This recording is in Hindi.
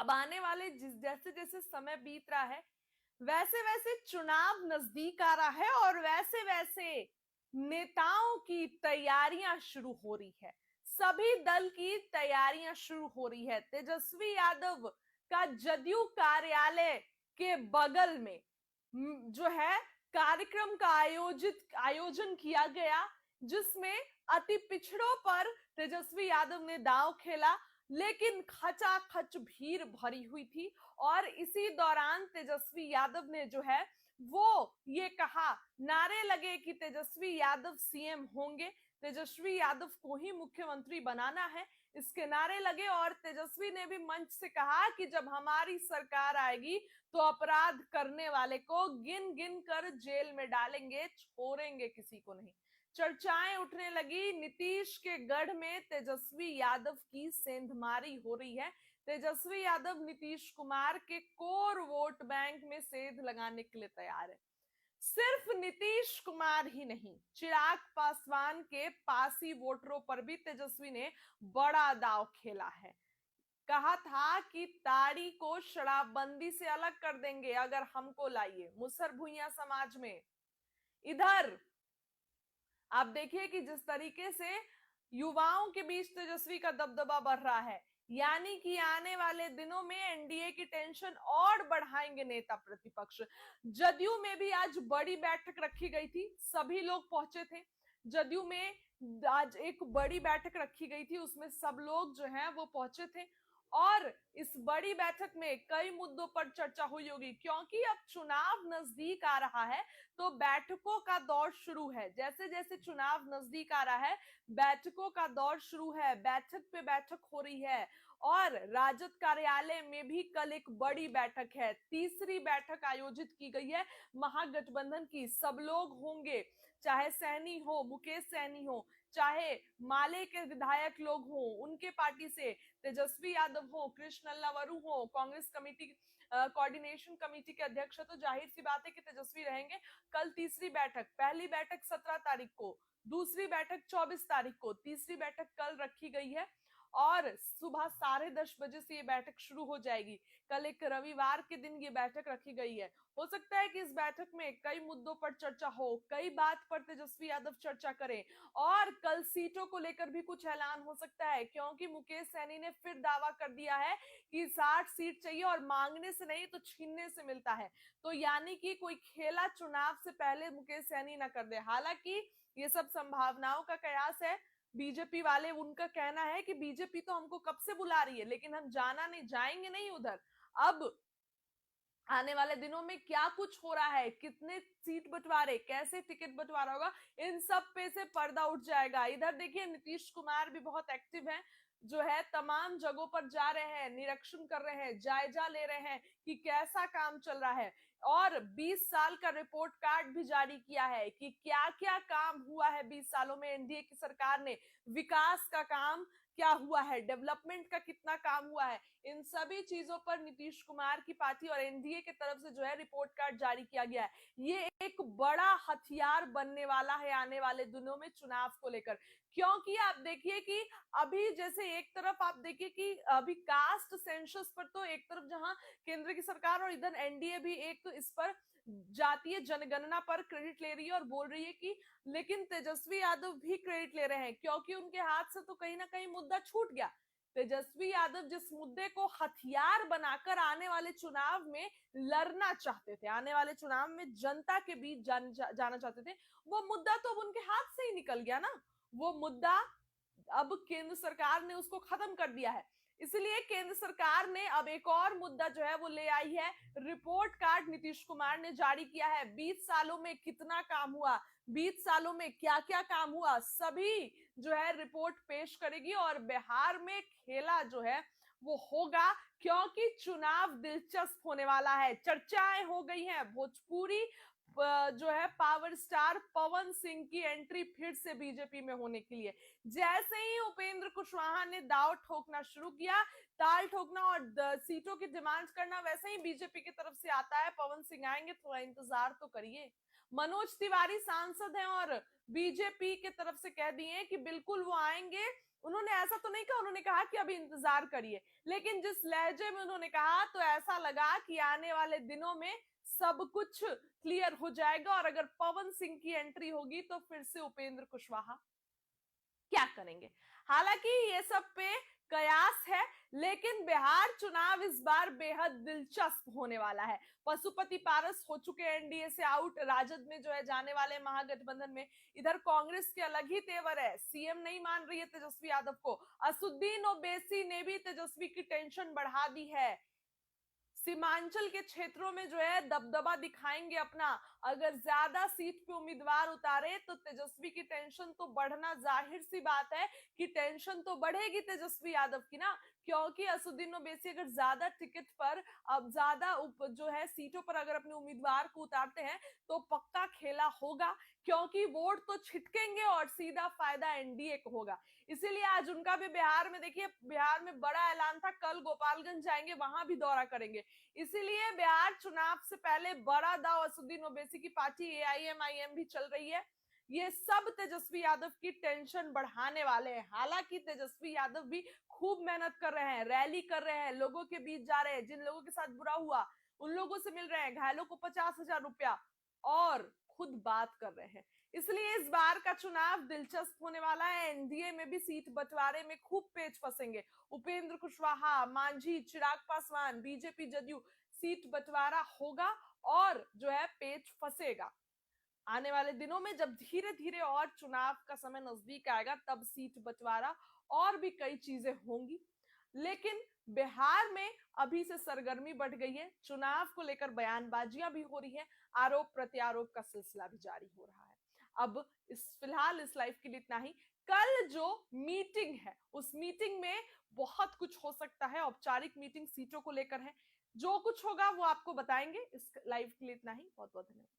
अब आने वाले जैसे जैसे समय बीत रहा है, वैसे वैसे चुनाव नजदीक आ रहा है और वैसे वैसे नेताओं की तैयारियां शुरू हो रही है। सभी दल की तैयारियां शुरू हो रही है। तेजस्वी यादव का जदयू कार्यालय के बगल में जो है कार्यक्रम का आयोजन किया गया, जिसमें अति पिछड़ों पर तेजस्वी यादव ने दांव खेला, लेकिन खचाखच भीड़ भरी हुई थी। और इसी दौरान तेजस्वी यादव ने जो है वो ये कहा, नारे लगे कि तेजस्वी यादव सीएम होंगे, तेजस्वी यादव को ही मुख्यमंत्री बनाना है, इसके नारे लगे। और तेजस्वी ने भी मंच से कहा कि जब हमारी सरकार आएगी तो अपराध करने वाले को गिन गिन कर जेल में डालेंगे, छोड़ेंगे किसी को नहीं। चर्चाएं उठने लगी, नीतीश के गढ़ में तेजस्वी यादव की सेंधमारी हो रही है। तेजस्वी यादव नीतीश कुमार के कोर वोट बैंक में सेंध लगाने के लिए तैयार है। सिर्फ नीतीश कुमार ही नहीं, चिराग पासवान के पासी वोटरों पर भी तेजस्वी ने बड़ा दांव खेला है। कहा था कि ताड़ी को शराबबंदी से अलग कर देंगे अगर हमको लाइए, मुसर भुइयां समाज में। इधर आप देखिए कि जिस तरीके से युवाओं के बीच तेजस्वी का दबदबा बढ़ रहा है, यानी कि आने वाले दिनों में एनडीए की टेंशन और बढ़ाएंगे नेता प्रतिपक्ष। जदयू में भी आज बड़ी बैठक रखी गई थी, सभी लोग पहुंचे थे। जदयू में आज एक बड़ी बैठक रखी गई थी, उसमें सब लोग जो हैं वो पहुंचे थे। और इस बड़ी बैठक में कई मुद्दों पर चर्चा हुई होगी, क्योंकि अब चुनाव नजदीक आ रहा है तो बैठकों का दौर शुरू है। जैसे जैसे चुनाव नजदीक आ रहा है, बैठकों का दौर शुरू है, बैठक पे बैठक हो रही है। और राजद कार्यालय में भी कल एक बड़ी बैठक है, तीसरी बैठक आयोजित की गई है महागठबंधन की। सब लोग होंगे, चाहे सैनी हो, मुकेश सैनी हो, चाहे माले के विधायक लोग हो उनके पार्टी से, तेजस्वी यादव हो, कृष्ण अल्लावरू हो, कांग्रेस कमेटी कोऑर्डिनेशन कमेटी के अध्यक्ष, तो जाहिर सी बात है कि तेजस्वी रहेंगे। कल तीसरी बैठक, पहली बैठक 17 तारीख को, दूसरी बैठक 24 तारीख को, तीसरी बैठक कल रखी गई है। और सुबह 10:30 बजे से ये बैठक शुरू हो जाएगी। कल एक रविवार के दिन ये बैठक रखी गई है। हो सकता है कि इस बैठक में कई मुद्दों पर चर्चा हो, कई बात पर तेजस्वी यादव चर्चा करें, और कल सीटों को लेकर भी कुछ ऐलान हो सकता है, क्योंकि मुकेश सैनी ने फिर दावा कर दिया है कि 60 सीट चाहिए और मांगने से नहीं तो छीनने से मिलता है। तो यानी कि कोई खेला चुनाव से पहले मुकेश सैनी ना कर दे। हालांकि ये सब संभावनाओं का कयास है। बीजेपी वाले, उनका कहना है कि बीजेपी तो हमको कब से बुला रही है, लेकिन हम जाना नहीं, जाएंगे नहीं उधर। अब आने वाले दिनों में क्या कुछ हो रहा है, कितने सीट बंटवारे, कैसे टिकट बंटवारा होगा, इन सब पे से पर्दा उठ जाएगा। इधर देखिए नीतीश कुमार भी बहुत एक्टिव हैं, जो है तमाम जगहों पर जा रहे हैं, निरीक्षण कर रहे हैं, जायजा ले रहे हैं कि कैसा काम चल रहा है। और 20 साल का रिपोर्ट कार्ड भी जारी किया है कि क्या क्या काम हुआ है 20 सालों में एनडीए की सरकार ने, विकास का काम क्या हुआ है, डेवलपमेंट का कितना काम हुआ है। इन सभी चीजों पर नीतीश कुमार की पार्टी और एनडीए की तरफ से जो है रिपोर्ट कार्ड जारी किया गया है। ये एक बड़ा हथियार बनने वाला है आने वाले दिनों में चुनाव को लेकर। क्योंकि आप देखिए कि अभी जैसे एक तरफ आप देखिए कि अभी कास्ट सेंसस पर तो एक तरफ जहां केंद्र की सरकार और इधर एनडीए भी एक इस पर जातीय जनगणना पर क्रेडिट ले रही है और बोल रही है कि, लेकिन तेजस्वी यादव भी क्रेडिट ले रहे हैं, क्योंकि उनके हाथ से तो कहीं ना कहीं मुद्दा छूट गया। तेजस्वी यादव जिस मुद्दे को हथियार बनाकर आने वाले चुनाव में लड़ना चाहते थे, आने वाले चुनाव में जनता के बीच जाना चाहते थे, वो मुद्दा तो अब उनके हाथ से ही निकल गया ना। वो मुद्दा अब केंद्र सरकार ने उसको खत्म कर दिया है। इसलिए केंद्र सरकार ने अब एक और मुद्दा जो है वो ले आई है। रिपोर्ट कार्ड नीतीश कुमार ने जारी किया है, 20 सालों में कितना काम हुआ, 20 सालों में क्या क्या काम हुआ, सभी जो है रिपोर्ट पेश करेगी। और बिहार में खेला जो है वो होगा, क्योंकि चुनाव दिलचस्प होने वाला है। चर्चाएं हो गई हैं, भोजपुरी जो है पावर स्टार पवन सिंह की एंट्री फिर से बीजेपी में होने के लिए। जैसे ही उपेंद्र कुशवाहा ने दाव ठोकना शुरू किया, ताल ठोकना और सीटों की डिमांड करना, वैसे ही बीजेपी की तरफ से आता है पवन सिंह आएंगे, थोड़ा इंतजार तो करिए। मनोज तिवारी सांसद हैं और बीजेपी की तरफ से कह दिए कि बिल्कुल वो आएंगे, उन्होंने ऐसा तो नहीं कहा, उन्होंने कहा कि अभी इंतजार करिए, लेकिन जिस लहजे में उन्होंने कहा तो ऐसा लगा कि आने वाले दिनों में सब कुछ क्लियर हो जाएगा और अगर पवन सिंह की एंट्री होगी तो फिर से उपेंद्र कुशवाहा क्या करेंगे। हालांकि ये सब पे कयास है, लेकिन बिहार चुनाव इस बार बेहद दिलचस्प होने वाला है। पशुपति पारस हो चुके एनडीए से आउट, राजद में जो है जाने वाले महागठबंधन में। इधर कांग्रेस के अलग ही तेवर है, सीएम नहीं मान रही है तेजस्वी यादव को। असुद्दीन ओवैसी ने भी तेजस्वी की टेंशन बढ़ा दी है। सीमांचल के क्षेत्रों में जो है दबदबा दिखाएंगे अपना, अगर ज्यादा सीट पे उम्मीदवार उतारे तो तेजस्वी की टेंशन तो बढ़ना जाहिर सी बात है कि टेंशन तो बढ़ेगी तेजस्वी यादव की ना, क्योंकि असुद्दीन ओवैसी अगर ज्यादा टिकट पर अब ज्यादा जो है सीटों पर अगर अपने उम्मीदवार को उतारते हैं तो पक्का खेला होगा, क्योंकि वोट तो छिटकेंगे और सीधा फायदा एनडीए को होगा। इसीलिए आज उनका भी बिहार में, देखिए बिहार में बड़ा ऐलान था, कल गोपालगंज जाएंगे, वहां भी दौरा करेंगे। इसीलिए बिहार चुनाव से पहले बड़ा दांव असुद्दीन ओवैसी की पार्टी एआईएमआईएम भी चल रही है। ये सब तेजस्वी यादव की टेंशन बढ़ाने वाले हैं। हालांकि तेजस्वी यादव भी खूब मेहनत कर रहे हैं, रैली कर रहे हैं, लोगों के बीच जा रहे हैं, जिन लोगों के साथ बुरा हुआ उन लोगों से मिल रहे हैं, घायलों को 50,000 रुपया और खुद बात कर रहे हैं। इसलिए इस बार का चुनाव दिलचस्प होने वाला है। एनडीए में भी सीट बंटवारे में खूब पेच फंसेंगे। उपेंद्र कुशवाहा, मांझी, चिराग पासवान, बीजेपी जदयू, सीट बंटवारा होगा और जो है पेच फंसेगा। आने वाले दिनों में जब धीरे धीरे और चुनाव का समय नजदीक आएगा तब सीट बंटवारा और भी कई चीजें होंगी। लेकिन बिहार में अभी से सरगर्मी बढ़ गई है, चुनाव को लेकर बयानबाजियां भी हो रही है, आरोप प्रत्यारोप का सिलसिला भी जारी हो रहा है। अब फिलहाल इस लाइफ के लिए इतना ही। कल जो मीटिंग है उस मीटिंग में बहुत कुछ हो सकता है, औपचारिक मीटिंग सीटों को लेकर है। जो कुछ होगा वो आपको बताएंगे। इस लाइव के लिए इतना ही, बहुत बहुत धन्यवाद।